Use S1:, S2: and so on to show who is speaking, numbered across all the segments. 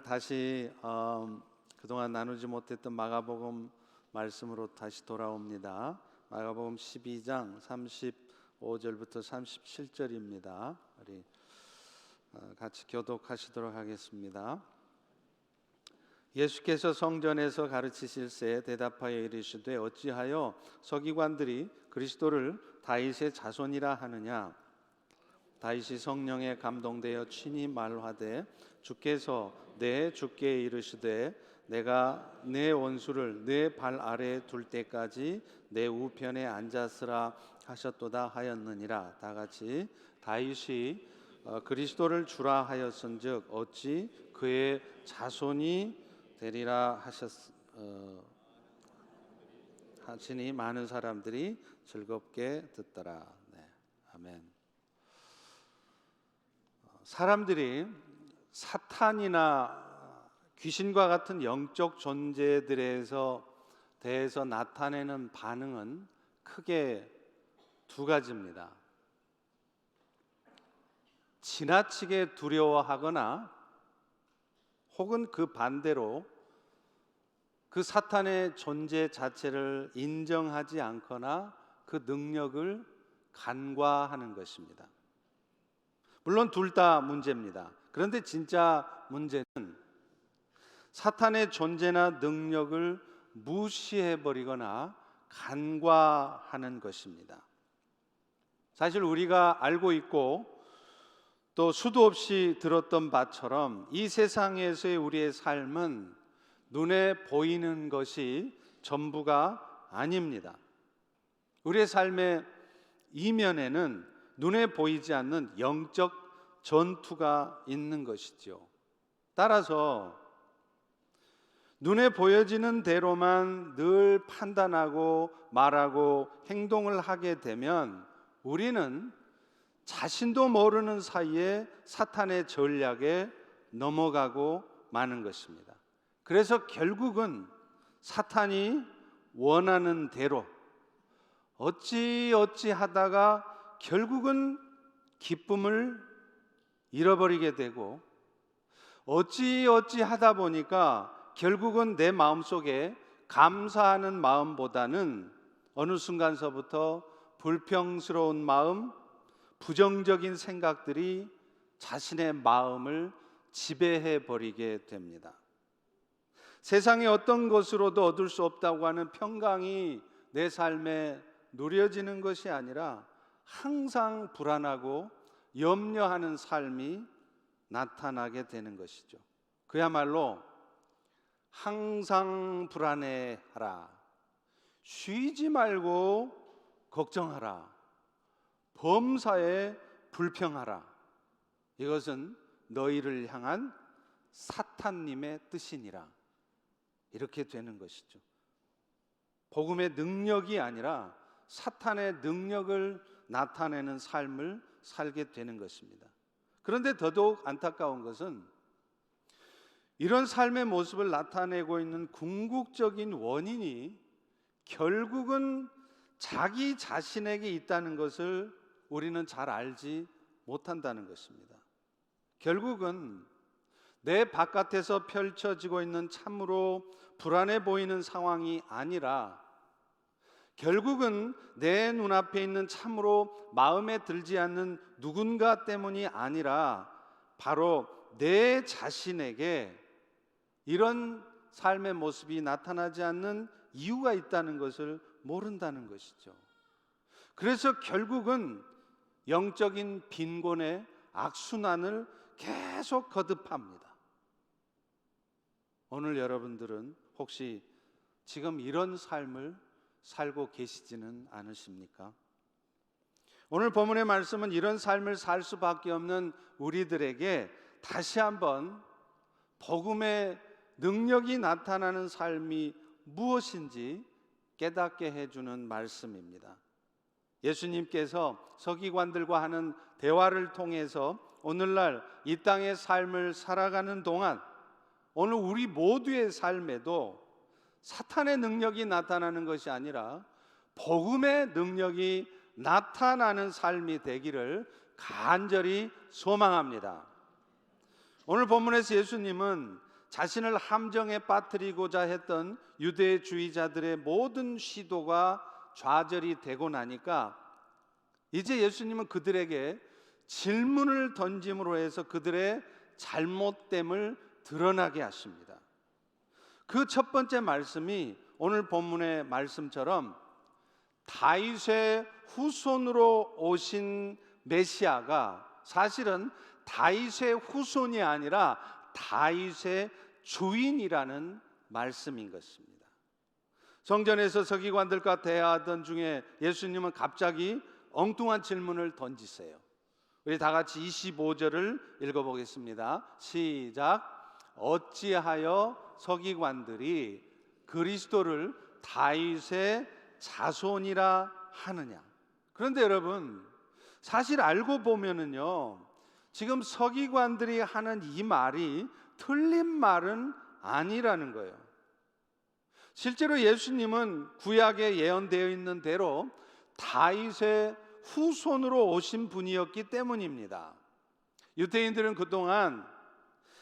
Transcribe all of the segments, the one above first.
S1: 다시 그동안 나누지 못했던 마가복음 말씀으로 다시 돌아옵니다. 마가복음 12장 35절부터 37절입니다. 우리 같이 교독하시도록 하겠습니다. 예수께서 성전에서 가르치실새 대답하여 이르시되 어찌하여 서기관들이 그리스도를 다윗의 자손이라 하느냐. 다윗이 성령에 감동되어 친히 말하되 주께서 내 주께 이르시되 내가 내 원수를 내 발 아래에 둘 때까지 내 우편에 앉았으라 하셨도다 하였느니라. 다 같이 다윗이 그리스도를 주라 하였은즉 어찌 그의 자손이 되리라 하시니 많은 사람들이 즐겁게 듣더라. 네, 아멘. 사람들이 사탄이나 귀신과 같은 영적 존재들에서 대해서 나타내는 반응은 크게 두 가지입니다. 지나치게 두려워하거나 혹은 그 반대로 그 사탄의 존재 자체를 인정하지 않거나 그 능력을 간과하는 것입니다. 물론 둘 다 문제입니다. 그런데 진짜 문제는 사탄의 존재나 능력을 무시해버리거나 간과하는 것입니다. 사실 우리가 알고 있고 또 수도 없이 들었던 바처럼 이 세상에서의 우리의 삶은 눈에 보이는 것이 전부가 아닙니다. 우리의 삶의 이면에는 눈에 보이지 않는 영적 전투가 있는 것이죠. 따라서 눈에 보여지는 대로만 늘 판단하고 말하고 행동을 하게 되면 우리는 자신도 모르는 사이에 사탄의 전략에 넘어가고 마는 것입니다. 그래서 결국은 사탄이 원하는 대로 어찌 하다가 결국은 기쁨을 잃어버리게 되고 어찌 하다 보니까 결국은 내 마음속에 감사하는 마음보다는 어느 순간서부터 불평스러운 마음, 부정적인 생각들이 자신의 마음을 지배해 버리게 됩니다. 세상의 어떤 것으로도 얻을 수 없다고 하는 평강이 내 삶에 누려지는 것이 아니라 항상 불안하고 염려하는 삶이 나타나게 되는 것이죠. 그야말로 항상 불안해하라, 쉬지 말고 걱정하라, 범사에 불평하라. 이것은 너희를 향한 사탄님의 뜻이니라. 이렇게 되는 것이죠. 복음의 능력이 아니라 사탄의 능력을 나타내는 삶을 살게 되는 것입니다. 그런데 더더욱 안타까운 것은 이런 삶의 모습을 나타내고 있는 궁극적인 원인이 결국은 자기 자신에게 있다는 것을 우리는 잘 알지 못한다는 것입니다. 결국은 내 바깥에서 펼쳐지고 있는 참으로 불안해 보이는 상황이 아니라 결국은 내 눈앞에 있는 참으로 마음에 들지 않는 누군가 때문이 아니라 바로 내 자신에게 이런 삶의 모습이 나타나지 않는 이유가 있다는 것을 모른다는 것이죠. 그래서 결국은 영적인 빈곤의 악순환을 계속 거듭합니다. 오늘 여러분들은 혹시 지금 이런 삶을 살고 계시지는 않으십니까? 오늘 본문의 말씀은 이런 삶을 살 수밖에 없는 우리들에게 다시 한번 복음의 능력이 나타나는 삶이 무엇인지 깨닫게 해주는 말씀입니다. 예수님께서 서기관들과 하는 대화를 통해서 오늘날 이 땅의 삶을 살아가는 동안 오늘 우리 모두의 삶에도 사탄의 능력이 나타나는 것이 아니라 복음의 능력이 나타나는 삶이 되기를 간절히 소망합니다. 오늘 본문에서 예수님은 자신을 함정에 빠뜨리고자 했던 유대주의자들의 모든 시도가 좌절이 되고 나니까 이제 예수님은 그들에게 질문을 던짐으로 해서 그들의 잘못됨을 드러나게 하십니다. 그 첫 번째 말씀이 오늘 본문의 말씀처럼 다윗의 후손으로 오신 메시아가 사실은 다윗의 후손이 아니라 다윗의 주인이라는 말씀인 것입니다. 성전에서 서기관들과 대화하던 중에 예수님은 갑자기 엉뚱한 질문을 던지세요. 우리 다 같이 25절을 읽어보겠습니다. 시작. 어찌하여 서기관들이 그리스도를 다윗의 자손이라 하느냐. 그런데 여러분, 사실 알고 보면은요, 지금 서기관들이 하는 이 말이 틀린 말은 아니라는 거예요. 실제로 예수님은 구약에 예언되어 있는 대로 다윗의 후손으로 오신 분이었기 때문입니다. 유대인들은 그동안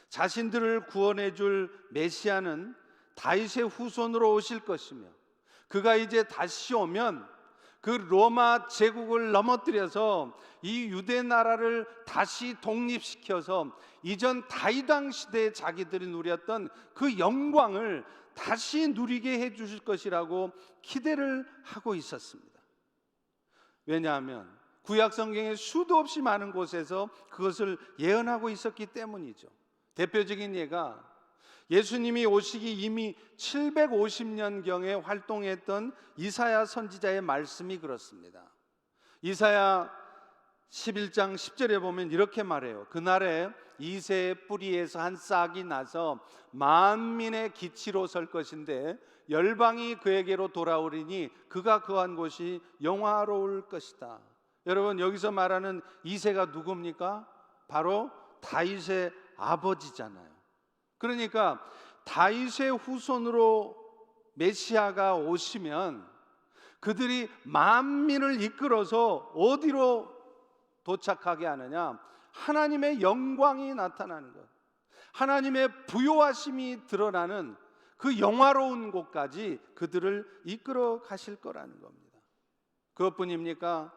S1: 자신들을 구원해 줄 메시아는 다윗의 후손으로 오실 것이며 그가 이제 다시 오면 그 로마 제국을 넘어뜨려서 이 유대 나라를 다시 독립시켜서 이전 다윗 왕 시대에 자기들이 누렸던 그 영광을 다시 누리게 해 주실 것이라고 기대를 하고 있었습니다. 왜냐하면 구약 성경에 수도 없이 많은 곳에서 그것을 예언하고 있었기 때문이죠. 대표적인 예가 예수님이 오시기 이미 750년경에 활동했던 이사야 선지자의 말씀이 그렇습니다. 이사야 11장 10절에 보면 이렇게 말해요. 그날에 이새의 뿌리에서 한 싹이 나서 만민의 기치로 설 것인데 열방이 그에게로 돌아오리니 그가 거한 곳이 영화로울 것이다. 여러분, 여기서 말하는 이새가 누굽니까? 바로 다윗의 아버지잖아요. 그러니까 다윗의 후손으로 메시아가 오시면 그들이 만민을 이끌어서 어디로 도착하게 하느냐? 하나님의 영광이 나타나는 것, 하나님의 부요하심이 드러나는 그 영화로운 곳까지 그들을 이끌어 가실 거라는 겁니다. 그것뿐입니까?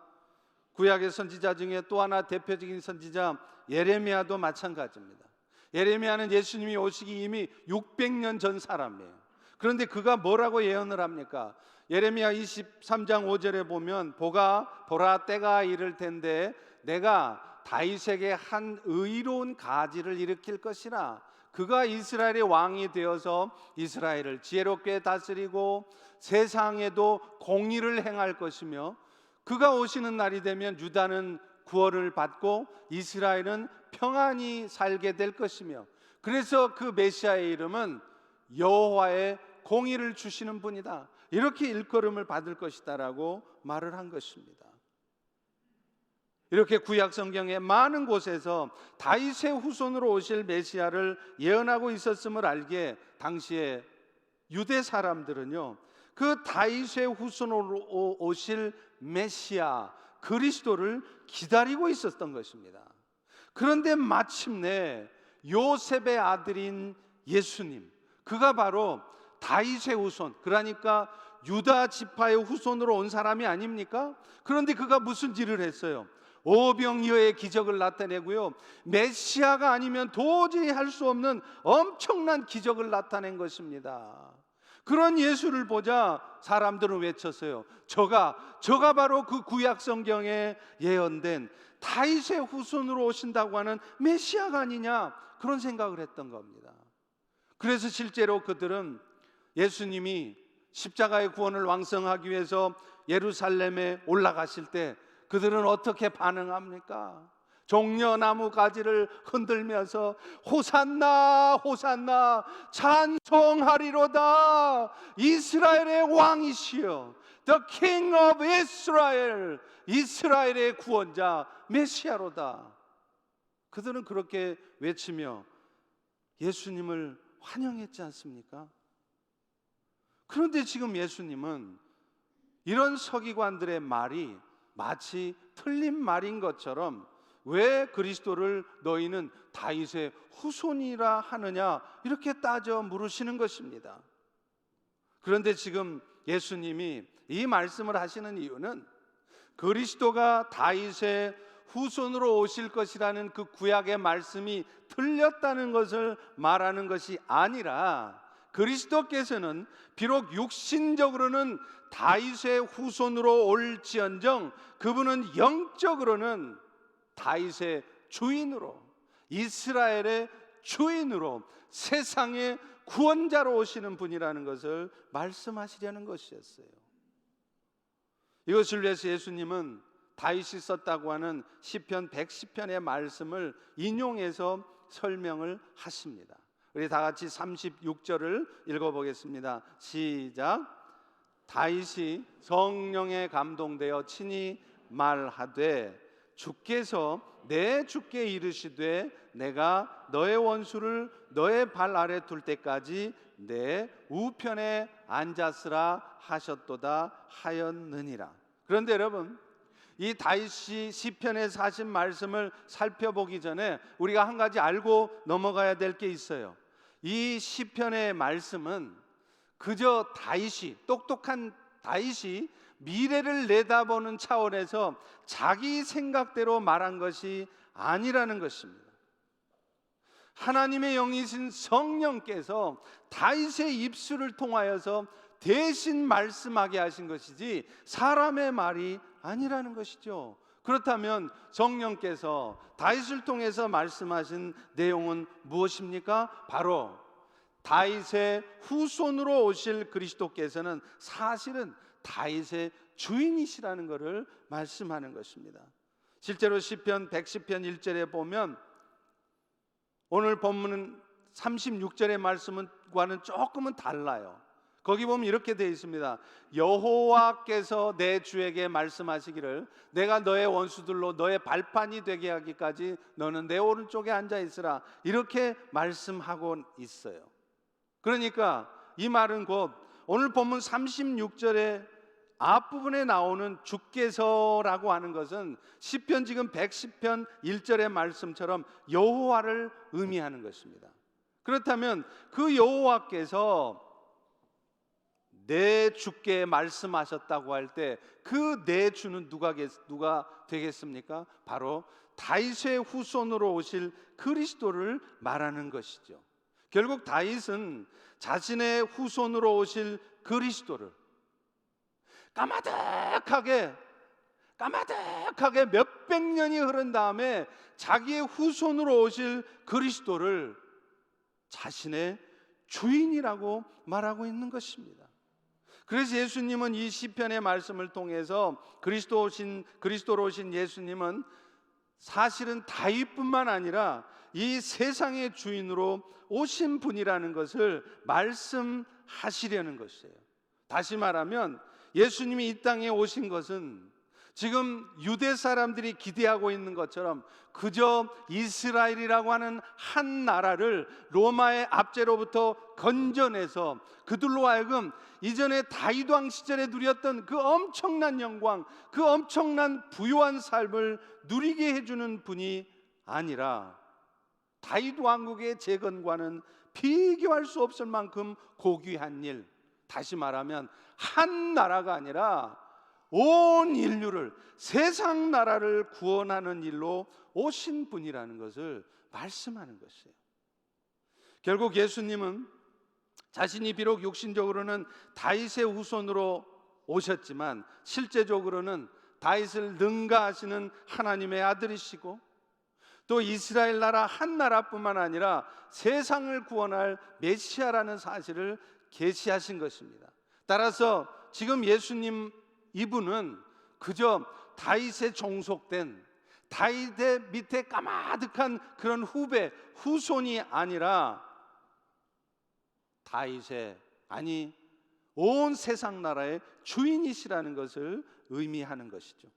S1: 구약의 선지자 중에 또 하나 대표적인 선지자 예레미야도 마찬가지입니다. 예레미야는 예수님이 오시기 이미 600년 전 사람이에요. 그런데 그가 뭐라고 예언을 합니까? 예레미야 23장 5절에 보면 보라 때가 이를 텐데 내가 다윗에게 한 의로운 가지를 일으킬 것이라. 그가 이스라엘의 왕이 되어서 이스라엘을 지혜롭게 다스리고 세상에도 공의를 행할 것이며 그가 오시는 날이 되면 유다는 구원을 받고 이스라엘은 평안히 살게 될 것이며 그래서 그 메시아의 이름은 여호와의 공의를 주시는 분이다. 이렇게 일컬음을 받을 것이다라고 말을 한 것입니다. 이렇게 구약 성경의 많은 곳에서 다윗의 후손으로 오실 메시아를 예언하고 있었음을 알게 당시에 유대 사람들은요, 그 다윗의 후손으로 오실 메시아 그리스도를 기다리고 있었던 것입니다. 그런데 마침내 요셉의 아들인 예수님, 그가 바로 다윗의 후손, 그러니까 유다 지파의 후손으로 온 사람이 아닙니까? 그런데 그가 무슨 일을 했어요? 오병이어의 기적을 나타내고요, 메시아가 아니면 도저히 할 수 없는 엄청난 기적을 나타낸 것입니다. 그런 예수를 보자 사람들은 외쳤어요. 저가 바로 그 구약 성경에 예언된 다윗의 후손으로 오신다고 하는 메시아가 아니냐, 그런 생각을 했던 겁니다. 그래서 실제로 그들은 예수님이 십자가의 구원을 왕성하기 위해서 예루살렘에 올라가실 때 그들은 어떻게 반응합니까? 종려나무 가지를 흔들면서 호산나 호산나 찬송하리로다, 이스라엘의 왕이시여, The King of Israel, 이스라엘의 구원자 메시아로다. 그들은 그렇게 외치며 예수님을 환영했지 않습니까? 그런데 지금 예수님은 이런 서기관들의 말이 마치 틀린 말인 것처럼 왜 그리스도를 너희는 다윗의 후손이라 하느냐 이렇게 따져 물으시는 것입니다. 그런데 지금 예수님이 이 말씀을 하시는 이유는 그리스도가 다윗의 후손으로 오실 것이라는 그 구약의 말씀이 틀렸다는 것을 말하는 것이 아니라, 그리스도께서는 비록 육신적으로는 다윗의 후손으로 올지언정 그분은 영적으로는 다윗의 주인으로, 이스라엘의 주인으로, 세상의 구원자로 오시는 분이라는 것을 말씀하시려는 것이었어요. 이것을 위해서 예수님은 다윗이 썼다고 하는 시편 110편의 말씀을 인용해서 설명을 하십니다. 우리 다 같이 36절을 읽어보겠습니다. 시작. 다윗이 성령에 감동되어 친히 말하되 주께서 내 주께 이르시되 내가 너의 원수를 너의 발 아래 둘 때까지 내 우편에 앉았으라 하셨도다 하였느니라. 그런데 여러분, 이 다윗이 시편에서 하신 말씀을 살펴보기 전에 우리가 한 가지 알고 넘어가야 될 게 있어요. 이 시편의 말씀은 그저 다윗이, 똑똑한 다윗이 미래를 내다보는 차원에서 자기 생각대로 말한 것이 아니라는 것입니다. 하나님의 영이신 성령께서 다윗의 입술을 통하여서 대신 말씀하게 하신 것이지 사람의 말이 아니라는 것이죠. 그렇다면 성령께서 다윗을 통해서 말씀하신 내용은 무엇입니까? 바로 다윗의 후손으로 오실 그리스도께서는 사실은 다윗의 주인이시라는 것을 말씀하는 것입니다. 실제로 시편 110편 1절에 보면 오늘 본문은 36절의 말씀과는 조금은 달라요. 거기 보면 이렇게 되어 있습니다. 여호와께서 내 주에게 말씀하시기를 내가 너의 원수들로 너의 발판이 되게 하기까지 너는 내 오른쪽에 앉아 있으라, 이렇게 말씀하고 있어요. 그러니까 이 말은 곧 오늘 본문 36절의 앞부분에 나오는 주께서라고 하는 것은 시편 지금 110편 1절의 말씀처럼 여호와를 의미하는 것입니다. 그렇다면 그 여호와께서 내 주께 말씀하셨다고 할 때 그 내 주는 누가 되겠습니까? 바로 다윗의 후손으로 오실 그리스도를 말하는 것이죠. 결국 다윗은 자신의 후손으로 오실 그리스도를 까마득하게 몇백 년이 흐른 다음에 자기의 후손으로 오실 그리스도를 자신의 주인이라고 말하고 있는 것입니다. 그래서 예수님은 이 시편의 말씀을 통해서 그리스도로 오신 예수님은 사실은 다윗뿐만 아니라 이 세상의 주인으로 오신 분이라는 것을 말씀하시려는 것이에요. 다시 말하면 예수님이 이 땅에 오신 것은 지금 유대 사람들이 기대하고 있는 것처럼 그저 이스라엘이라고 하는 한 나라를 로마의 압제로부터 건져내서 그들로 하여금 이전에 다윗 왕 시절에 누렸던 그 엄청난 영광, 그 엄청난 부유한 삶을 누리게 해주는 분이 아니라 다윗 왕국의 재건과는 비교할 수 없을 만큼 고귀한 일, 다시 말하면 한 나라가 아니라 온 인류를, 세상 나라를 구원하는 일로 오신 분이라는 것을 말씀하는 것이에요. 결국 예수님은 자신이 비록 육신적으로는 다윗의 후손으로 오셨지만 실제적으로는 다윗을 능가하시는 하나님의 아들이시고 또 이스라엘 나라 한 나라뿐만 아니라 세상을 구원할 메시아라는 사실을 계시하신 것입니다. 따라서 지금 예수님 이분은 그저 다윗에 종속된 다윗의 밑에 까마득한 그런 후손이 아니라 다윗의, 아니 온 세상 나라의 주인이시라는 것을 의미하는 것이죠.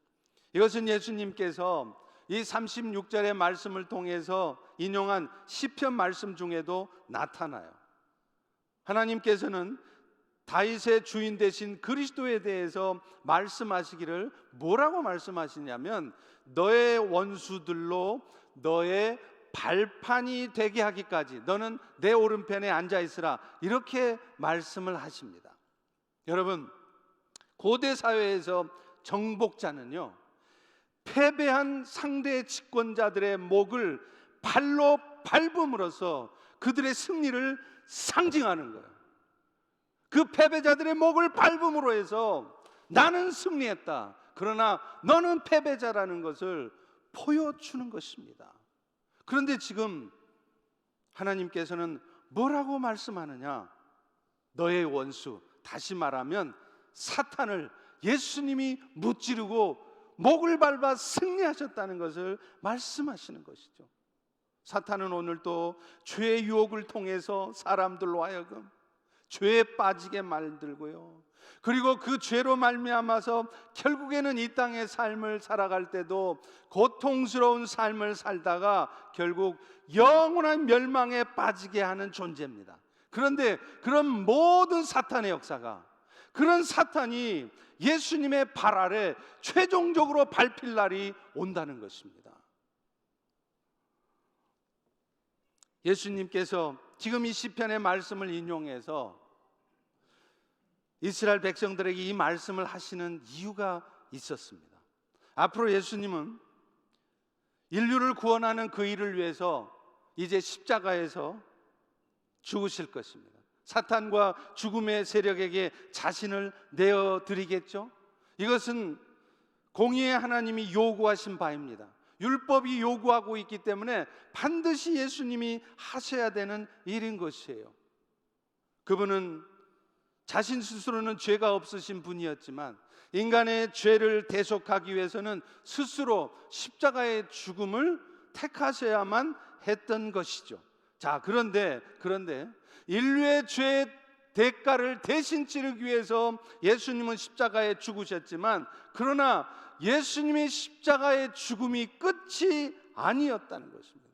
S1: 이것은 예수님께서 이 36절의 말씀을 통해서 인용한 시편 말씀 중에도 나타나요. 하나님께서는 다윗의 주인 되신 그리스도에 대해서 말씀하시기를 뭐라고 말씀하시냐면 너의 원수들로 너의 발판이 되게 하기까지 너는 내 오른편에 앉아 있으라, 이렇게 말씀을 하십니다. 여러분, 고대 사회에서 정복자는요, 패배한 상대 집권자들의 목을 발로 밟음으로써 그들의 승리를 상징하는 거예요. 그 패배자들의 목을 밟음으로 해서 나는 승리했다, 그러나 너는 패배자라는 것을 보여주는 것입니다. 그런데 지금 하나님께서는 뭐라고 말씀하느냐? 너의 원수, 다시 말하면 사탄을 예수님이 무찌르고 목을 밟아 승리하셨다는 것을 말씀하시는 것이죠. 사탄은 오늘도 죄의 유혹을 통해서 사람들로 하여금 죄에 빠지게 만들고요, 그리고 그 죄로 말미암아서 결국에는 이 땅의 삶을 살아갈 때도 고통스러운 삶을 살다가 결국 영원한 멸망에 빠지게 하는 존재입니다. 그런데 그런 모든 사탄의 역사가, 그런 사탄이 예수님의 발 아래 최종적으로 밟힐 날이 온다는 것입니다. 예수님께서 지금 이 시편의 말씀을 인용해서 이스라엘 백성들에게 이 말씀을 하시는 이유가 있었습니다. 앞으로 예수님은 인류를 구원하는 그 일을 위해서 이제 십자가에서 죽으실 것입니다. 사탄과 죽음의 세력에게 자신을 내어드리겠죠. 이것은 공의의 하나님이 요구하신 바입니다. 율법이 요구하고 있기 때문에 반드시 예수님이 하셔야 되는 일인 것이에요. 그분은 자신 스스로는 죄가 없으신 분이었지만 인간의 죄를 대속하기 위해서는 스스로 십자가의 죽음을 택하셔야만 했던 것이죠. 자, 그런데 인류의 죄의 대가를 대신 치르기 위해서 예수님은 십자가에 죽으셨지만, 그러나 예수님의 십자가의 죽음이 끝이 아니었다는 것입니다.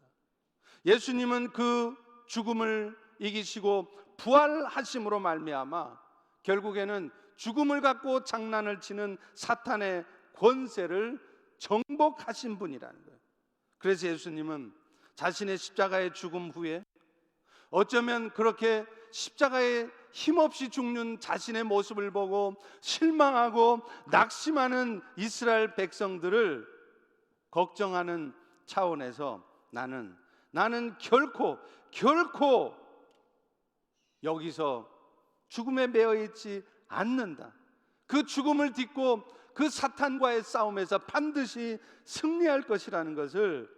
S1: 예수님은 그 죽음을 이기시고 부활하심으로 말미암아 결국에는 죽음을 갖고 장난을 치는 사탄의 권세를 정복하신 분이라는 거예요. 그래서 예수님은 자신의 십자가의 죽음 후에 어쩌면 그렇게 십자가에 힘없이 죽는 자신의 모습을 보고 실망하고 낙심하는 이스라엘 백성들을 걱정하는 차원에서 나는 결코 여기서 죽음에 매여 있지 않는다, 그 죽음을 딛고 그 사탄과의 싸움에서 반드시 승리할 것이라는 것을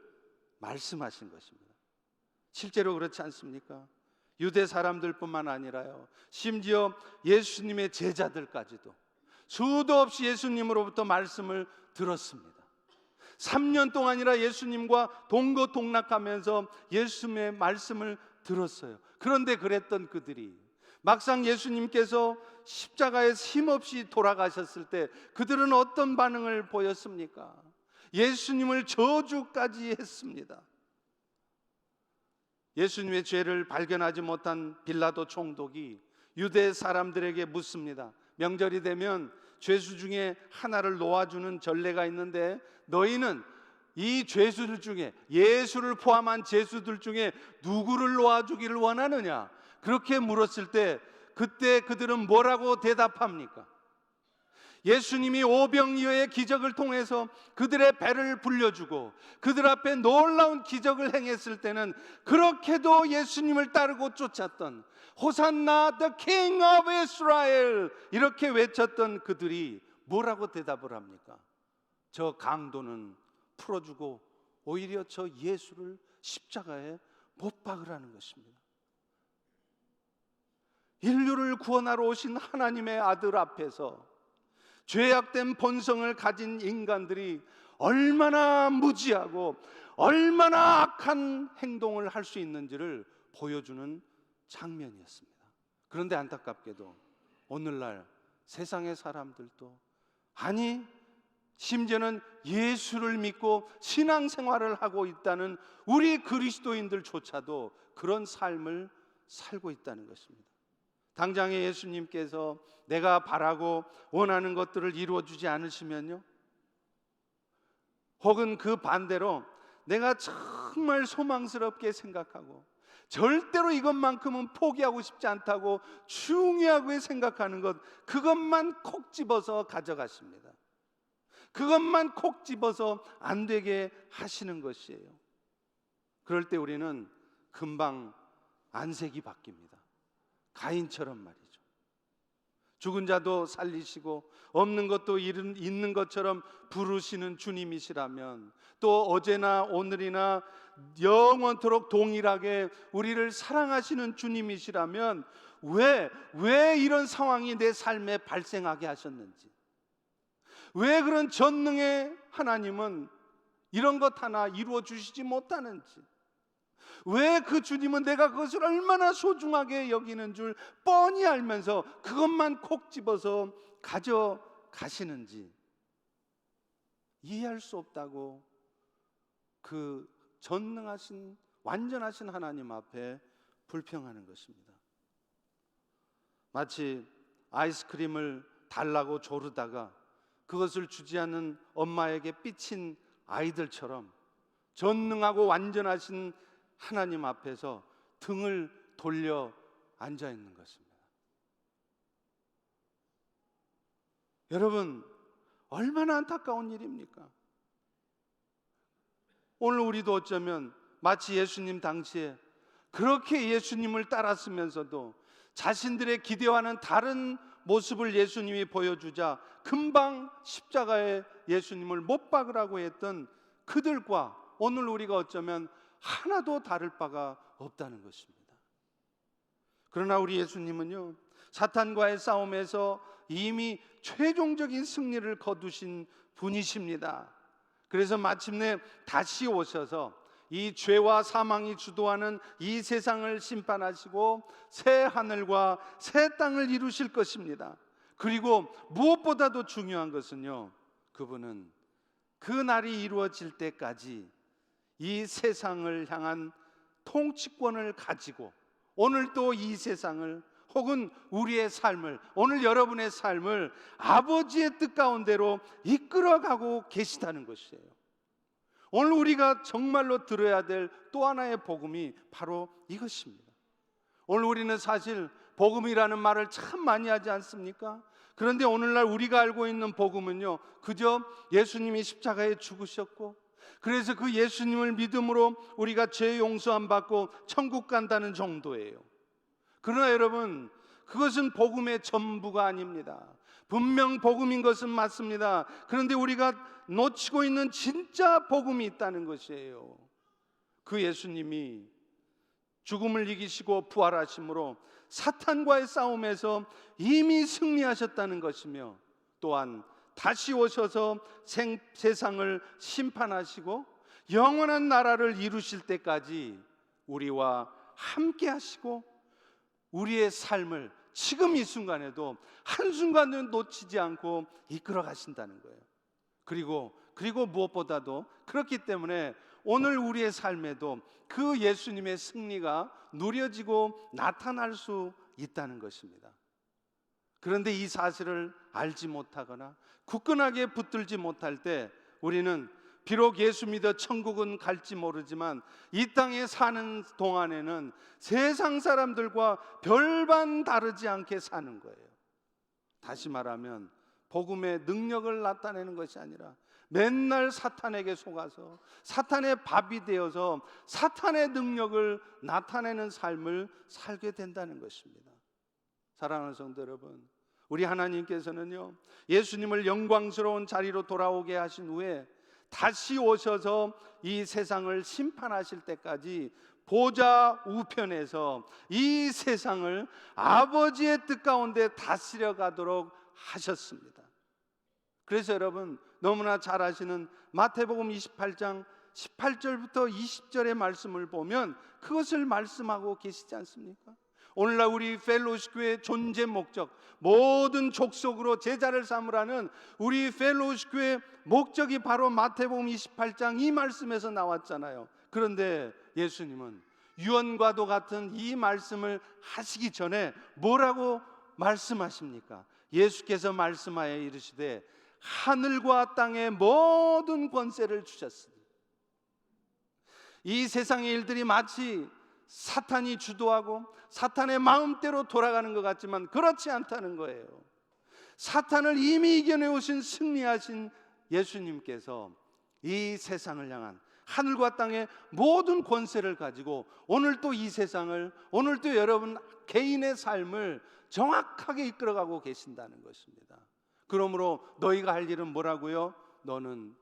S1: 말씀하신 것입니다. 실제로 그렇지 않습니까? 유대 사람들뿐만 아니라요, 심지어 예수님의 제자들까지도 수도 없이 예수님으로부터 말씀을 들었습니다. 3년 동안이라 예수님과 동거동락하면서 예수님의 말씀을 들었어요. 그런데 그랬던 그들이 막상 예수님께서 십자가에 힘없이 돌아가셨을 때 그들은 어떤 반응을 보였습니까? 예수님을 저주까지 했습니다. 예수님의 죄를 발견하지 못한 빌라도 총독이 유대 사람들에게 묻습니다. 명절이 되면 죄수 중에 하나를 놓아주는 전례가 있는데 너희는 이 죄수들 중에, 예수를 포함한 죄수들 중에 누구를 놓아주기를 원하느냐? 그렇게 물었을 때 그때 그들은 뭐라고 대답합니까? 예수님이 오병이어의 기적을 통해서 그들의 배를 불려주고 그들 앞에 놀라운 기적을 행했을 때는 그렇게도 예수님을 따르고 쫓았던 호산나 the King of Israel 이렇게 외쳤던 그들이 뭐라고 대답을 합니까? 저 강도는 풀어주고 오히려 저 예수를 십자가에 못 박으라는 것입니다. 인류를 구원하러 오신 하나님의 아들 앞에서 죄악된 본성을 가진 인간들이 얼마나 무지하고 얼마나 악한 행동을 할 수 있는지를 보여주는 장면이었습니다. 그런데 안타깝게도 오늘날 세상의 사람들도, 아니 심지어는 예수를 믿고 신앙생활을 하고 있다는 우리 그리스도인들조차도 그런 삶을 살고 있다는 것입니다. 당장에 예수님께서 내가 바라고 원하는 것들을 이루어주지 않으시면요, 혹은 그 반대로 내가 정말 소망스럽게 생각하고 절대로 이것만큼은 포기하고 싶지 않다고 중요하게 생각하는 것, 그것만 콕 집어서 가져가십니다. 그것만 콕 집어서 안 되게 하시는 것이에요. 그럴 때 우리는 금방 안색이 바뀝니다. 가인처럼 말이죠. 죽은 자도 살리시고 없는 것도 있는 것처럼 부르시는 주님이시라면, 또 어제나 오늘이나 영원토록 동일하게 우리를 사랑하시는 주님이시라면 왜 이런 상황이 내 삶에 발생하게 하셨는지, 왜 그런 전능의 하나님은 이런 것 하나 이루어 주시지 못하는지, 왜 그 주님은 내가 그것을 얼마나 소중하게 여기는 줄 뻔히 알면서 그것만 콕 집어서 가져가시는지 이해할 수 없다고 그 전능하신 완전하신 하나님 앞에 불평하는 것입니다. 마치 아이스크림을 달라고 조르다가 그것을 주지 않는 엄마에게 삐친 아이들처럼 전능하고 완전하신 하나님 앞에서 등을 돌려 앉아 있는 것입니다. 여러분, 얼마나 안타까운 일입니까? 오늘 우리도 어쩌면 마치 예수님 당시에 그렇게 예수님을 따랐으면서도 자신들의 기대와는 다른 모습을 예수님이 보여주자 금방 십자가에 예수님을 못 박으라고 했던 그들과 오늘 우리가 어쩌면 하나도 다를 바가 없다는 것입니다. 그러나 우리 예수님은요, 사탄과의 싸움에서 이미 최종적인 승리를 거두신 분이십니다. 그래서 마침내 다시 오셔서 이 죄와 사망이 주도하는 이 세상을 심판하시고 새 하늘과 새 땅을 이루실 것입니다. 그리고 무엇보다도 중요한 것은요, 그분은 그 날이 이루어질 때까지 이 세상을 향한 통치권을 가지고 오늘도 이 세상을, 혹은 우리의 삶을, 오늘 여러분의 삶을 아버지의 뜻 가운데로 이끌어가고 계시다는 것이에요. 오늘 우리가 정말로 들어야 될 또 하나의 복음이 바로 이것입니다. 오늘 우리는 사실 복음이라는 말을 참 많이 하지 않습니까? 그런데 오늘날 우리가 알고 있는 복음은요, 그저 예수님이 십자가에 죽으셨고 그래서 그 예수님을 믿음으로 우리가 죄 용서함 받고 천국 간다는 정도예요. 그러나 여러분, 그것은 복음의 전부가 아닙니다. 분명 복음인 것은 맞습니다. 그런데 우리가 놓치고 있는 진짜 복음이 있다는 것이에요. 그 예수님이 죽음을 이기시고 부활하심으로 사탄과의 싸움에서 이미 승리하셨다는 것이며, 또한 다시 오셔서 세상을 심판하시고 영원한 나라를 이루실 때까지 우리와 함께 하시고 우리의 삶을 지금 이 순간에도 한순간도 놓치지 않고 이끌어 가신다는 거예요. 그리고 무엇보다도 그렇기 때문에 오늘 우리의 삶에도 그 예수님의 승리가 누려지고 나타날 수 있다는 것입니다. 그런데 이 사실을 알지 못하거나 굳건하게 붙들지 못할 때 우리는 비록 예수 믿어 천국은 갈지 모르지만 이 땅에 사는 동안에는 세상 사람들과 별반 다르지 않게 사는 거예요. 다시 말하면 복음의 능력을 나타내는 것이 아니라 맨날 사탄에게 속아서 사탄의 밥이 되어서 사탄의 능력을 나타내는 삶을 살게 된다는 것입니다. 사랑하는 성도 여러분, 우리 하나님께서는요, 예수님을 영광스러운 자리로 돌아오게 하신 후에 다시 오셔서 이 세상을 심판하실 때까지 보좌 우편에서 이 세상을 아버지의 뜻 가운데 다스려 가도록 하셨습니다. 그래서 여러분, 너무나 잘 아시는 마태복음 28장 18절부터 20절의 말씀을 보면 그것을 말씀하고 계시지 않습니까? 오늘날 우리 펠로우십 교회의 존재 목적, 모든 족속으로 제자를 삼으라는 우리 펠로우십 교회의 목적이 바로 마태복음 28장 이 말씀에서 나왔잖아요. 그런데 예수님은 유언과도 같은 이 말씀을 하시기 전에 뭐라고 말씀하십니까? 예수께서 말씀하여 이르시되 하늘과 땅의 모든 권세를 주셨으니. 이 세상의 일들이 마치 사탄이 주도하고 사탄의 마음대로 돌아가는 것 같지만 그렇지 않다는 거예요. 사탄을 이미 이겨내오신 승리하신 예수님께서 이 세상을 향한 하늘과 땅의 모든 권세를 가지고 오늘 또 이 세상을, 오늘 또 여러분 개인의 삶을 정확하게 이끌어가고 계신다는 것입니다. 그러므로 너희가 할 일은 뭐라고요?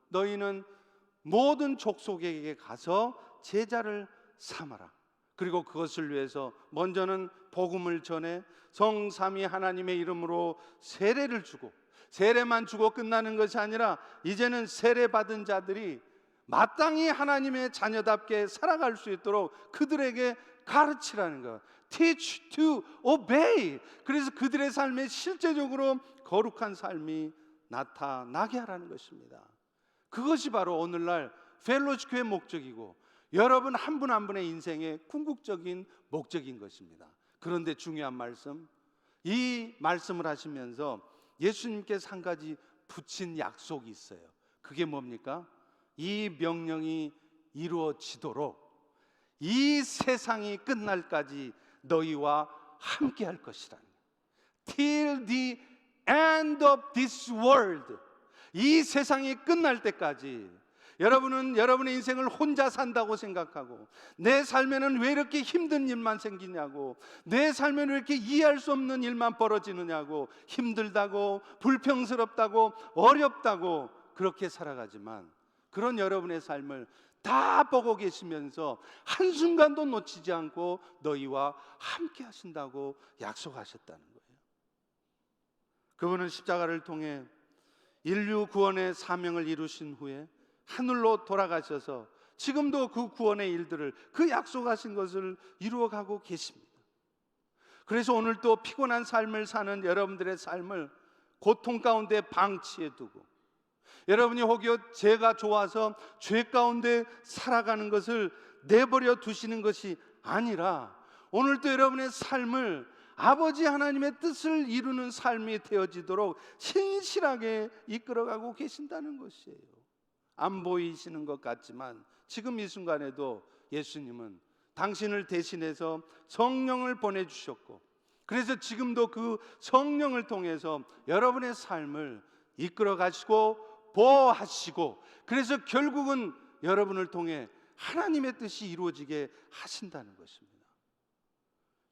S1: 너희는 모든 족속에게 가서 제자를 삼아라. 그리고 그것을 위해서 먼저는 복음을 전해 성삼위 하나님의 이름으로 세례를 주고, 세례만 주고 끝나는 것이 아니라 이제는 세례 받은 자들이 마땅히 하나님의 자녀답게 살아갈 수 있도록 그들에게 가르치라는 것. Teach to obey. 그래서 그들의 삶에 실제적으로 거룩한 삶이 나타나게 하라는 것입니다. 그것이 바로 오늘날 펠로시 교회의 목적이고 여러분 한 분 한 분의 인생의 궁극적인 목적인 것입니다. 그런데 중요한 말씀, 이 말씀을 하시면서 예수님께서 한 가지 붙인 약속이 있어요. 그게 뭡니까? 이 명령이 이루어지도록 이 세상이 끝날까지 너희와 함께 할 것이라는, Till the end of this world, 이 세상이 끝날 때까지 여러분은 여러분의 인생을 혼자 산다고 생각하고, 내 삶에는 왜 이렇게 힘든 일만 생기냐고, 내 삶에는 왜 이렇게 이해할 수 없는 일만 벌어지느냐고, 힘들다고 불평스럽다고 어렵다고 그렇게 살아가지만 그런 여러분의 삶을 다 보고 계시면서 한순간도 놓치지 않고 너희와 함께 하신다고 약속하셨다는 거예요. 그분은 십자가를 통해 인류 구원의 사명을 이루신 후에 하늘로 돌아가셔서 지금도 그 구원의 일들을, 그 약속하신 것을 이루어가고 계십니다. 그래서 오늘 또 피곤한 삶을 사는 여러분들의 삶을 고통 가운데 방치해 두고, 여러분이 혹여 죄가 좋아서 죄 가운데 살아가는 것을 내버려 두시는 것이 아니라 오늘도 여러분의 삶을 아버지 하나님의 뜻을 이루는 삶이 되어지도록 신실하게 이끌어가고 계신다는 것이에요. 안 보이시는 것 같지만 지금 이 순간에도 예수님은 당신을 대신해서 성령을 보내주셨고, 그래서 지금도 그 성령을 통해서 여러분의 삶을 이끌어 가시고 보호하시고, 그래서 결국은 여러분을 통해 하나님의 뜻이 이루어지게 하신다는 것입니다.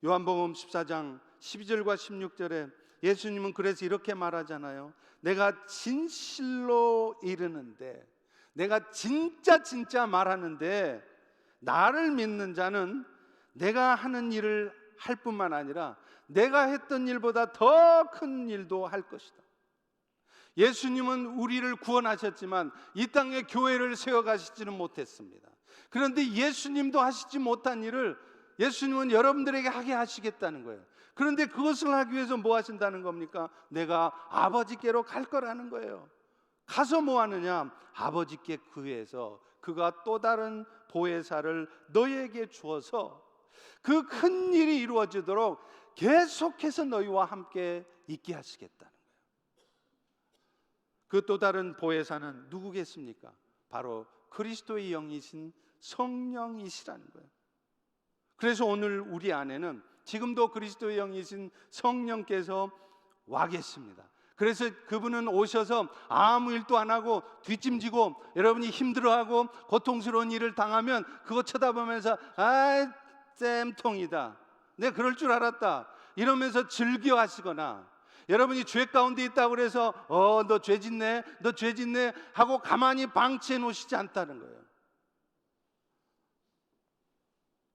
S1: 요한복음 14장 12절과 16절에 예수님은 그래서 이렇게 말하잖아요. 내가 진실로 이르는데, 내가 진짜 말하는데 나를 믿는 자는 내가 하는 일을 할 뿐만 아니라 내가 했던 일보다 더 큰 일도 할 것이다. 예수님은 우리를 구원하셨지만 이 땅에 교회를 세워가시지는 못했습니다. 그런데 예수님도 하시지 못한 일을 예수님은 여러분들에게 하게 하시겠다는 거예요. 그런데 그것을 하기 위해서 뭐 하신다는 겁니까? 내가 아버지께로 갈 거라는 거예요. 가서 뭐 하느냐? 아버지께 구해서 그가 또 다른 보혜사를 너희에게 주어서 그 큰 일이 이루어지도록 계속해서 너희와 함께 있게 하시겠다는 거예요. 그 또 다른 보혜사는 누구겠습니까? 바로 그리스도의 영이신 성령이시라는 거예요. 그래서 오늘 우리 안에는 지금도 그리스도의 영이신 성령께서 와 계십니다. 그래서 그분은 오셔서 아무 일도 안 하고 뒷짐지고, 여러분이 힘들어하고 고통스러운 일을 당하면 그거 쳐다보면서 아, 쌤통이다, 내가 그럴 줄 알았다 이러면서 즐겨하시거나, 여러분이 죄 가운데 있다고 그래서 너 죄 짓네 하고 가만히 방치해 놓으시지 않다는 거예요.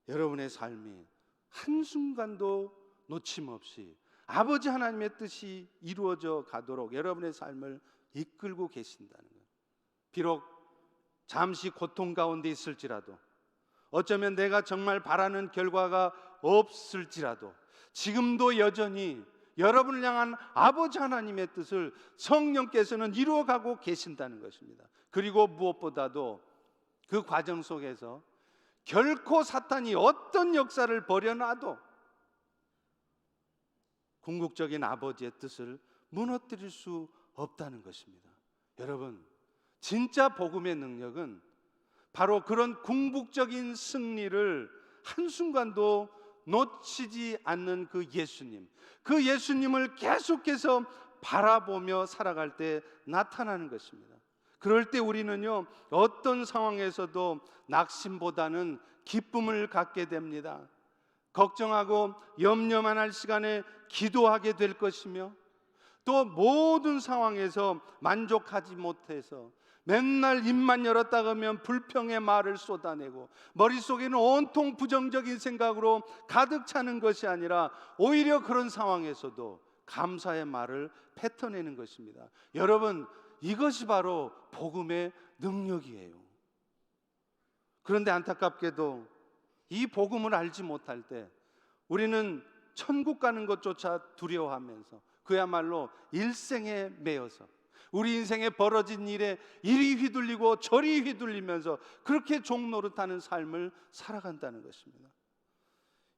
S1: 여러분의 삶이 한순간도 놓침없이 아버지 하나님의 뜻이 이루어져 가도록 여러분의 삶을 이끌고 계신다는 거예요. 비록 잠시 고통 가운데 있을지라도, 어쩌면 내가 정말 바라는 결과가 없을지라도 지금도 여전히 여러분을 향한 아버지 하나님의 뜻을 성령께서는 이루어가고 계신다는 것입니다. 그리고 무엇보다도 그 과정 속에서 결코 사탄이 어떤 역사를 벌여놔도 궁극적인 아버지의 뜻을 무너뜨릴 수 없다는 것입니다. 여러분, 진짜 복음의 능력은 바로 그런 궁극적인 승리를 한순간도 놓치지 않는 그 예수님을 계속해서 바라보며 살아갈 때 나타나는 것입니다. 그럴 때 우리는요, 어떤 상황에서도 낙심보다는 기쁨을 갖게 됩니다. 걱정하고 염려만 할 시간에 기도하게 될 것이며, 또 모든 상황에서 만족하지 못해서 맨날 입만 열었다 그러면 불평의 말을 쏟아내고 머릿속에는 온통 부정적인 생각으로 가득 차는 것이 아니라 오히려 그런 상황에서도 감사의 말을 뱉어내는 것입니다. 여러분, 이것이 바로 복음의 능력이에요. 그런데 안타깝게도 이 복음을 알지 못할 때 우리는 천국 가는 것조차 두려워하면서 그야말로 일생에 매여서 우리 인생에 벌어진 일에 이리 휘둘리고 저리 휘둘리면서 그렇게 종노릇하는 삶을 살아간다는 것입니다.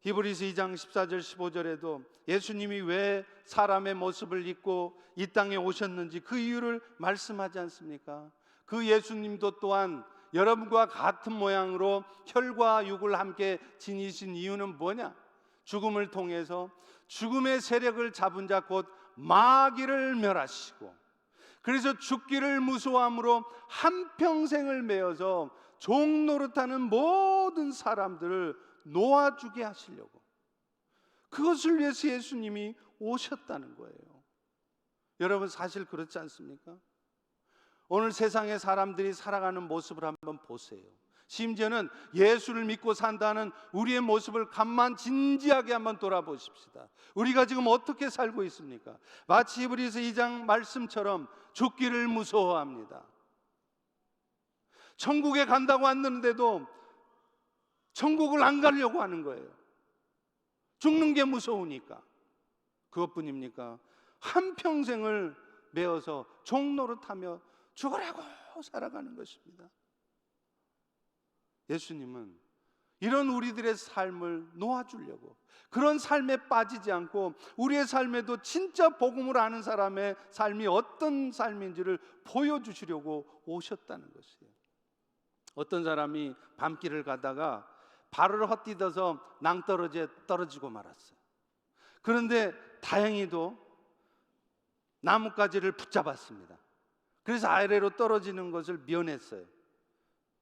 S1: 히브리서 2장 14절 15절에도 예수님이 왜 사람의 모습을 입고 이 땅에 오셨는지 그 이유를 말씀하지 않습니까? 그 예수님도 또한 여러분과 같은 모양으로 혈과 육을 함께 지니신 이유는 뭐냐? 죽음을 통해서 죽음의 세력을 잡은 자 곧 마귀를 멸하시고, 그래서 죽기를 무서워함으로 한평생을 매여서 종노릇하는 모든 사람들을 놓아주게 하시려고, 그것을 위해서 예수님이 오셨다는 거예요. 여러분, 사실 그렇지 않습니까? 오늘 세상의 사람들이 살아가는 모습을 한번 보세요. 심지어는 예수를 믿고 산다는 우리의 모습을 가만 진지하게 한번 돌아보십시다. 우리가 지금 어떻게 살고 있습니까? 마치 히브리서 2장 말씀처럼 죽기를 무서워합니다. 천국에 간다고 했는데도 천국을 안 가려고 하는 거예요. 죽는 게 무서우니까. 그것뿐입니까? 한평생을 메어서 종노릇하며 죽으라고 살아가는 것입니다. 예수님은 이런 우리들의 삶을 놓아주려고, 그런 삶에 빠지지 않고 우리의 삶에도 진짜 복음을 아는 사람의 삶이 어떤 삶인지를 보여주시려고 오셨다는 것이에요. 어떤 사람이 밤길을 가다가 발을 헛디뎌서 낭떠러지에 떨어지고 말았어요. 그런데 다행히도 나뭇가지를 붙잡았습니다. 그래서 아래로 떨어지는 것을 면했어요.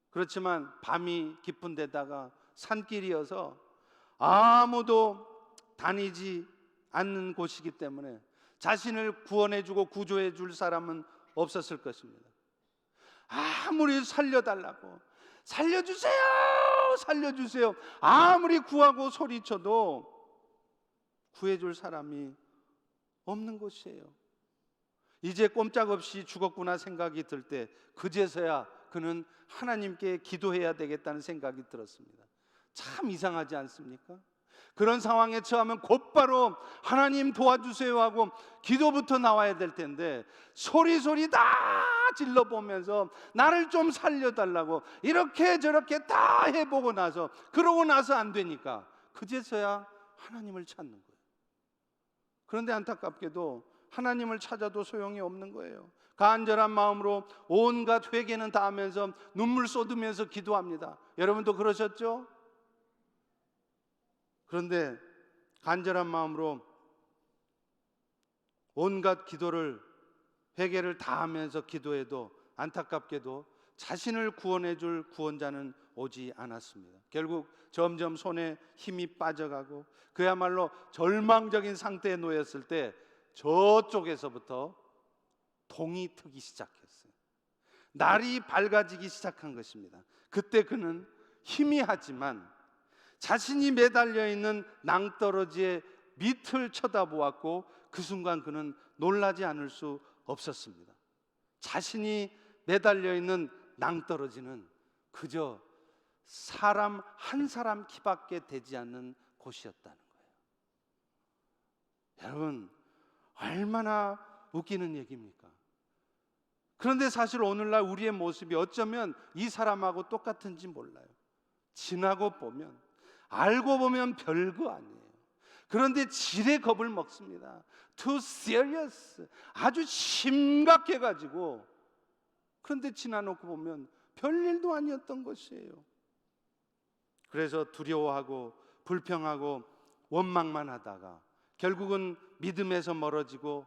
S1: 그렇지만 밤이 깊은 데다가 산길이어서 아무도 다니지 않는 곳이기 때문에 자신을 구원해주고 구조해줄 사람은 없었을 것입니다. 아무리 살려달라고, 살려주세요, 살려주세요, 아무리 구하고 소리쳐도 구해줄 사람이 없는 곳이에요. 이제 꼼짝없이 죽었구나 생각이 들 때 그제서야 그는 하나님께 기도해야 되겠다는 생각이 들었습니다. 참 이상하지 않습니까? 그런 상황에 처하면 곧바로 하나님 도와주세요 하고 기도부터 나와야 될 텐데 소리 다 질러보면서 나를 좀 살려달라고 이렇게 저렇게 다 해보고 나서, 그러고 나서 안 되니까 그제서야 하나님을 찾는 거예요. 그런데 안타깝게도 하나님을 찾아도 소용이 없는 거예요. 간절한 마음으로 온갖 회개는 다 하면서 눈물 쏟으면서 기도합니다. 여러분도 그러셨죠? 그런데 간절한 마음으로 온갖 기도를, 회개를 다 하면서 기도해도 안타깝게도 자신을 구원해 줄 구원자는 오지 않았습니다. 결국 점점 손에 힘이 빠져가고 그야말로 절망적인 상태에 놓였을 때 저쪽에서부터 동이 트기 시작했어요. 날이 밝아지기 시작한 것입니다. 그때 그는 희미하지만 자신이 매달려 있는 낭떠러지의 밑을 쳐다보았고 그 순간 그는 놀라지 않을 수 없었습니다. 자신이 매달려 있는 낭떠러지는 그저 사람 한 사람 키밖에 되지 않는 곳이었다는 거예요. 여러분, 얼마나 웃기는 얘기입니까? 그런데 사실 오늘날 우리의 모습이 어쩌면 이 사람하고 똑같은지 몰라요. 지나고 보면, 알고 보면 별거 아니에요. 그런데 지레 겁을 먹습니다. Too serious, 아주 심각해가지고. 그런데 지나놓고 보면 별일도 아니었던 것이에요. 그래서 두려워하고 불평하고 원망만 하다가 결국은 믿음에서 멀어지고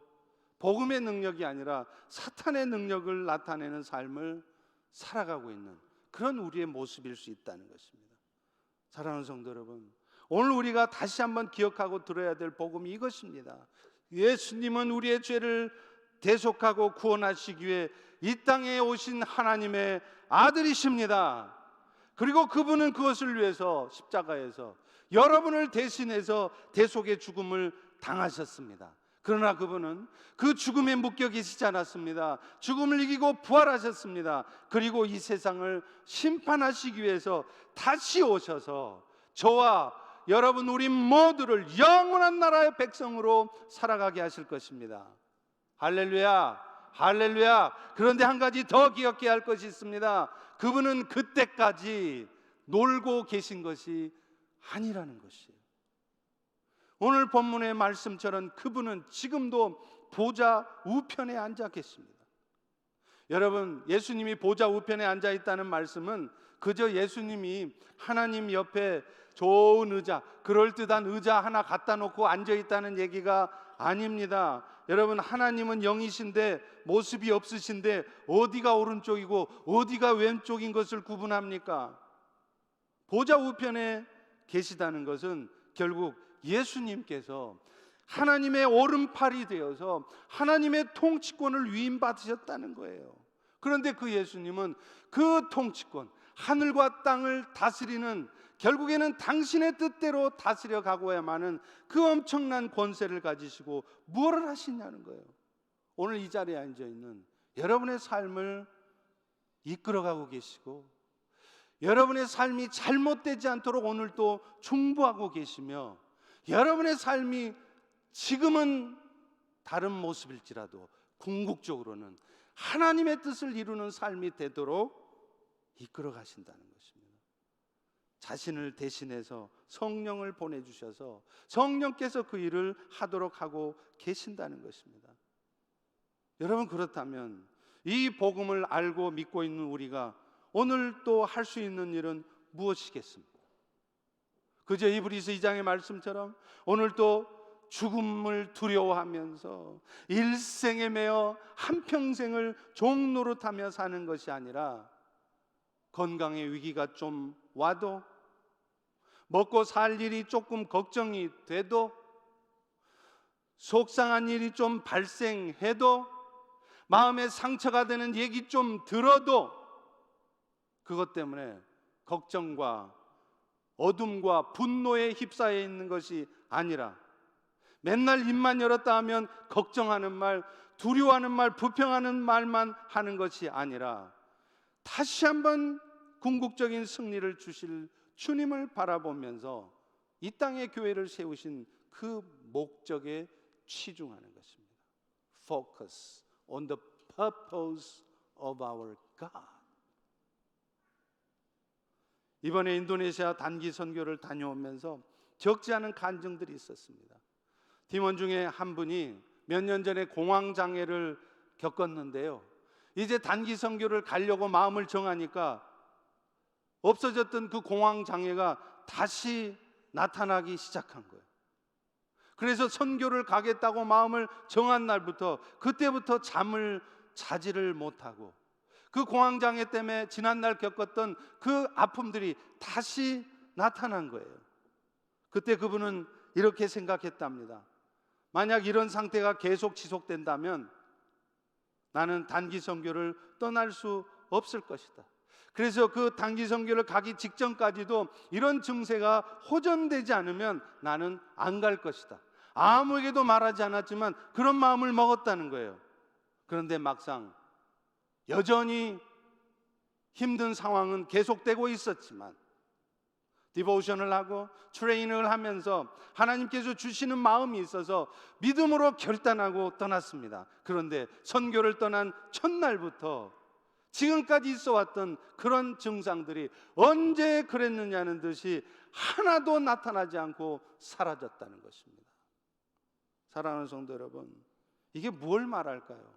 S1: 복음의 능력이 아니라 사탄의 능력을 나타내는 삶을 살아가고 있는 그런 우리의 모습일 수 있다는 것입니다. 사랑하는 성도 여러분, 오늘 우리가 다시 한번 기억하고 들어야 될 복음이 이것입니다. 예수님은 우리의 죄를 대속하고 구원하시기 위해 이 땅에 오신 하나님의 아들이십니다. 그리고 그분은 그것을 위해서 십자가에서 여러분을 대신해서 대속의 죽음을 당하셨습니다. 그러나 그분은 그 죽음에 묶여 계시지 않았습니다. 죽음을 이기고 부활하셨습니다. 그리고 이 세상을 심판하시기 위해서 다시 오셔서 저와 여러분 우리 모두를 영원한 나라의 백성으로 살아가게 하실 것입니다. 할렐루야, 할렐루야. 그런데 한 가지 더 기억해야 할 것이 있습니다. 그분은 그때까지 놀고 계신 것이 아니라는 것이에요. 오늘 본문의 말씀처럼 그분은 지금도 보좌 우편에 앉아 계십니다. 여러분, 예수님이 보좌 우편에 앉아 있다는 말씀은 그저 예수님이 하나님 옆에 좋은 의자, 그럴듯한 의자 하나 갖다 놓고 앉아 있다는 얘기가 아닙니다. 여러분, 하나님은 영이신데 모습이 없으신데 어디가 오른쪽이고 어디가 왼쪽인 것을 구분합니까? 보좌 우편에 계시다는 것은 결국 예수님께서 하나님의 오른팔이 되어서 하나님의 통치권을 위임받으셨다는 거예요. 그런데 그 예수님은 그 통치권, 하늘과 땅을 다스리는, 결국에는 당신의 뜻대로 다스려 가고야만은 그 엄청난 권세를 가지시고 무엇을 하시냐는 거예요. 오늘 이 자리에 앉아 있는 여러분의 삶을 이끌어가고 계시고 여러분의 삶이 잘못되지 않도록 오늘 또 중보하고 계시며 여러분의 삶이 지금은 다른 모습일지라도 궁극적으로는 하나님의 뜻을 이루는 삶이 되도록 이끌어 가신다는 것입니다. 자신을 대신해서 성령을 보내주셔서 성령께서 그 일을 하도록 하고 계신다는 것입니다. 여러분, 그렇다면 이 복음을 알고 믿고 있는 우리가 오늘 또 할 수 있는 일은 무엇이겠습니까? 그저 이브리서 2장의 말씀처럼 오늘 또 죽음을 두려워하면서 일생에 매여 한평생을 종노릇하며 사는 것이 아니라 건강의 위기가 좀 와도 먹고 살 일이 조금 걱정이 돼도 속상한 일이 좀 발생해도 마음에 상처가 되는 얘기 좀 들어도 그것 때문에 걱정과 어둠과 분노에 휩싸여 있는 것이 아니라 맨날 입만 열었다 하면 걱정하는 말, 두려워하는 말, 불평하는 말만 하는 것이 아니라 다시 한번 궁극적인 승리를 주실 주님을 바라보면서 이 땅에 교회를 세우신 그 목적에 치중하는 것입니다. Focus on the purpose of our God. 이번에 인도네시아 단기 선교를 다녀오면서 적지 않은 간증들이 있었습니다. 팀원 중에 한 분이 몇 년 전에 공황장애를 겪었는데요, 이제 단기 선교를 가려고 마음을 정하니까 없어졌던 그 공황장애가 다시 나타나기 시작한 거예요. 그래서 선교를 가겠다고 마음을 정한 날부터 그때부터 잠을 자지를 못하고 그 공황장애 때문에 지난날 겪었던 그 아픔들이 다시 나타난 거예요. 그때 그분은 이렇게 생각했답니다. 만약 이런 상태가 계속 지속된다면 나는 단기 선교를 떠날 수 없을 것이다. 그래서 그 단기 선교를 가기 직전까지도 이런 증세가 호전되지 않으면 나는 안 갈 것이다. 아무에게도 말하지 않았지만 그런 마음을 먹었다는 거예요. 그런데 막상 여전히 힘든 상황은 계속되고 있었지만 디보셔널을 하고 트레이닝을 하면서 하나님께서 주시는 마음이 있어서 믿음으로 결단하고 떠났습니다. 그런데 선교를 떠난 첫날부터 지금까지 있어 왔던 그런 증상들이 언제 그랬느냐는 듯이 하나도 나타나지 않고 사라졌다는 것입니다. 사랑하는 성도 여러분, 이게 뭘 말할까요?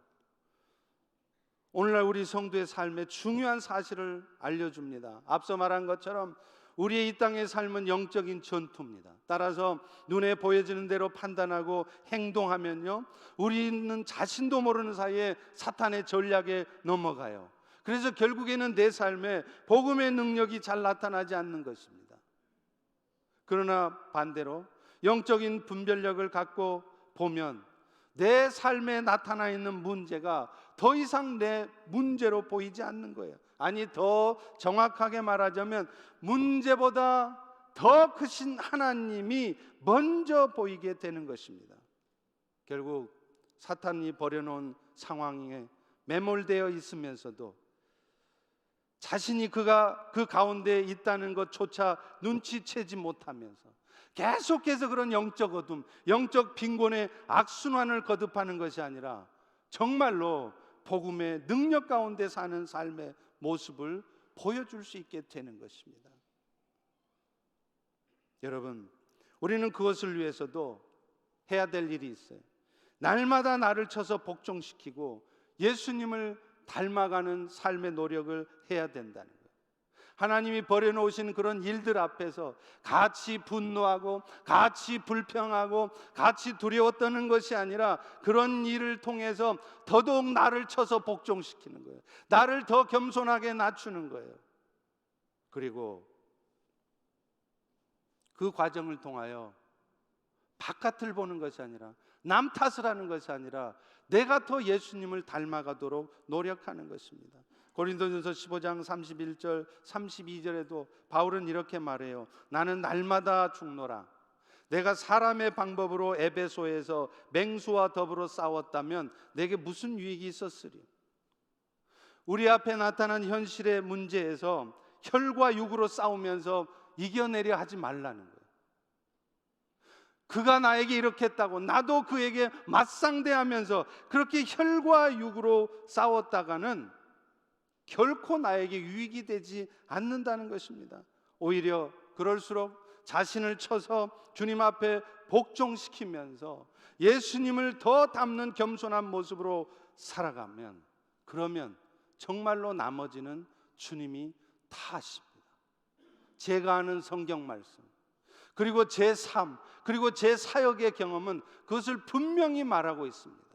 S1: 오늘날 우리 성도의 삶에 중요한 사실을 알려줍니다. 앞서 말한 것처럼 우리의 이 땅의 삶은 영적인 전투입니다. 따라서 눈에 보여지는 대로 판단하고 행동하면요, 우리는 자신도 모르는 사이에 사탄의 전략에 넘어가요. 그래서 결국에는 내 삶에 복음의 능력이 잘 나타나지 않는 것입니다. 그러나 반대로 영적인 분별력을 갖고 보면 내 삶에 나타나 있는 문제가 더 이상 내 문제로 보이지 않는 거예요. 아니, 더 정확하게 말하자면 문제보다 더 크신 하나님이 먼저 보이게 되는 것입니다. 결국 사탄이 버려놓은 상황에 매몰되어 있으면서도 자신이 그가 그 가운데 있다는 것조차 눈치채지 못하면서 계속해서 그런 영적 어둠, 영적 빈곤의 악순환을 거듭하는 것이 아니라 정말로 복음의 능력 가운데 사는 삶의 모습을 보여줄 수 있게 되는 것입니다. 여러분, 우리는 그것을 위해서도 해야 될 일이 있어요. 날마다 나를 쳐서 복종시키고 예수님을 닮아가는 삶의 노력을 해야 된다는 거예요. 하나님이 버려놓으신 그런 일들 앞에서 같이 분노하고 같이 불평하고 같이 두려워 떠는 것이 아니라 그런 일을 통해서 더더욱 나를 쳐서 복종시키는 거예요. 나를 더 겸손하게 낮추는 거예요. 그리고 그 과정을 통하여 바깥을 보는 것이 아니라 남 탓을 하는 것이 아니라 내가 더 예수님을 닮아가도록 노력하는 것입니다. 고린도전서 15장 31절 32절에도 바울은 이렇게 말해요. 나는 날마다 죽노라. 내가 사람의 방법으로 에베소에서 맹수와 더불어 싸웠다면 내게 무슨 유익이 있었으리. 우리 앞에 나타난 현실의 문제에서 혈과 육으로 싸우면서 이겨내려 하지 말라는 거예요. 그가 나에게 이렇게 했다고 나도 그에게 맞상대하면서 그렇게 혈과 육으로 싸웠다가는 결코 나에게 유익이 되지 않는다는 것입니다. 오히려 그럴수록 자신을 쳐서 주님 앞에 복종시키면서 예수님을 더 닮는 겸손한 모습으로 살아가면, 그러면 정말로 나머지는 주님이 다 하십니다. 제가 아는 성경 말씀, 그리고 제 삶, 그리고 제 사역의 경험은 그것을 분명히 말하고 있습니다.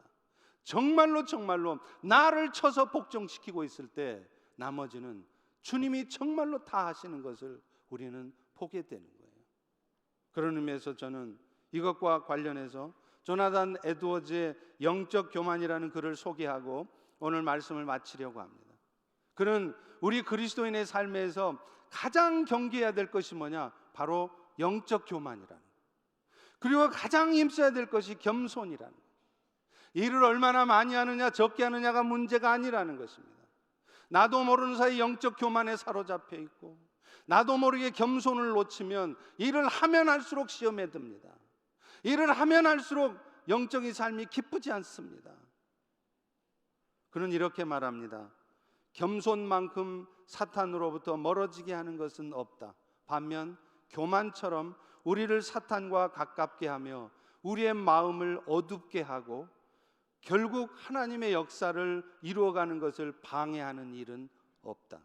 S1: 정말로 나를 쳐서 복종시키고 있을 때 나머지는 주님이 정말로 다 하시는 것을 우리는 보게 되는 거예요. 그런 의미에서 저는 이것과 관련해서 조나단 에드워즈의 영적 교만이라는 글을 소개하고 오늘 말씀을 마치려고 합니다. 그는 우리 그리스도인의 삶에서 가장 경계해야 될 것이 뭐냐? 바로 영적 교만이라는 거예요. 그리고 가장 힘써야 될 것이 겸손이라는 거예요. 일을 얼마나 많이 하느냐 적게 하느냐가 문제가 아니라는 것입니다. 나도 모르는 사이 영적 교만에 사로잡혀 있고 나도 모르게 겸손을 놓치면 일을 하면 할수록 시험에 듭니다. 일을 하면 할수록 영적인 삶이 기쁘지 않습니다. 그는 이렇게 말합니다. 겸손만큼 사탄으로부터 멀어지게 하는 것은 없다. 반면 교만처럼 우리를 사탄과 가깝게 하며 우리의 마음을 어둡게 하고 결국 하나님의 역사를 이루어가는 것을 방해하는 일은 없다.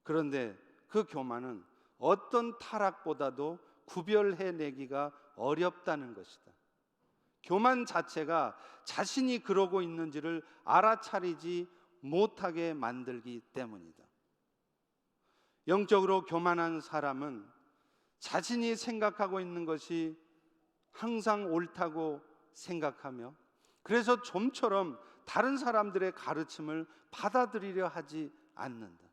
S1: 그런데 그 교만은 어떤 타락보다도 구별해내기가 어렵다는 것이다. 교만 자체가 자신이 그러고 있는지를 알아차리지 못하게 만들기 때문이다. 영적으로 교만한 사람은 자신이 생각하고 있는 것이 항상 옳다고 생각하며 그래서 좀처럼 다른 사람들의 가르침을 받아들이려 하지 않는다.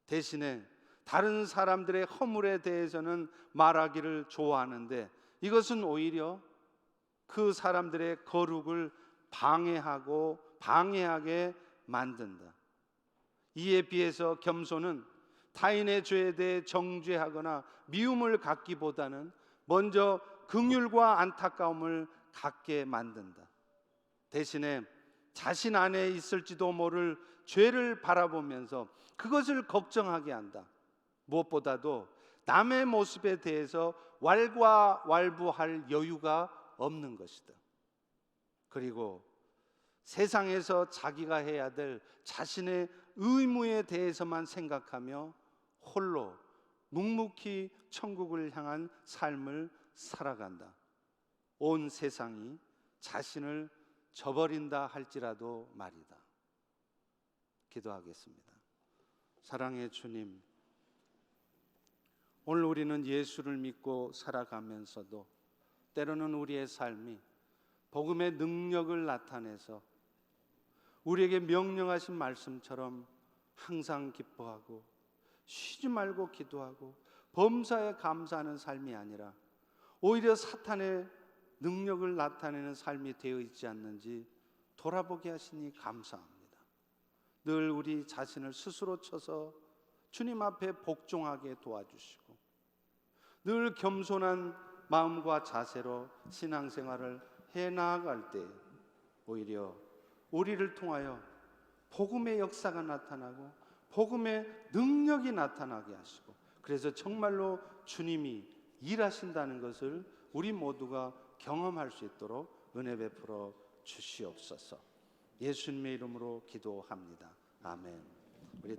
S1: 대신에 다른 사람들의 허물에 대해서는 말하기를 좋아하는데 이것은 오히려 그 사람들의 거룩을 방해하게 만든다. 이에 비해서 겸손은 타인의 죄에 대해 정죄하거나 미움을 갖기보다는 먼저 긍휼과 안타까움을 갖게 만든다. 대신에 자신 안에 있을지도 모를 죄를 바라보면서 그것을 걱정하게 한다. 무엇보다도 남의 모습에 대해서 왈가왈부할 여유가 없는 것이다. 그리고 세상에서 자기가 해야 될 자신의 의무에 대해서만 생각하며 홀로 묵묵히 천국을 향한 삶을 살아간다. 온 세상이 자신을 저버린다 할지라도 말이다. 기도하겠습니다. 사랑의 주님, 오늘 우리는 예수를 믿고 살아가면서도 때로는 우리의 삶이 복음의 능력을 나타내서 우리에게 명령하신 말씀처럼 항상 기뻐하고 쉬지 말고 기도하고 범사에 감사하는 삶이 아니라 오히려 사탄의 능력을 나타내는 삶이 되어 있지 않는지 돌아보게 하시니 감사합니다. 늘 우리 자신을 스스로 쳐서 주님 앞에 복종하게 도와주시고 늘 겸손한 마음과 자세로 신앙생활을 해나갈 때 오히려 우리를 통하여 복음의 역사가 나타나고 복음의 능력이 나타나게 하시고 그래서 정말로 주님이 일하신다는 것을 우리 모두가 경험할 수 있도록 은혜 베풀어 주시옵소서. 예수님의 이름으로 기도합니다. 아멘. 우리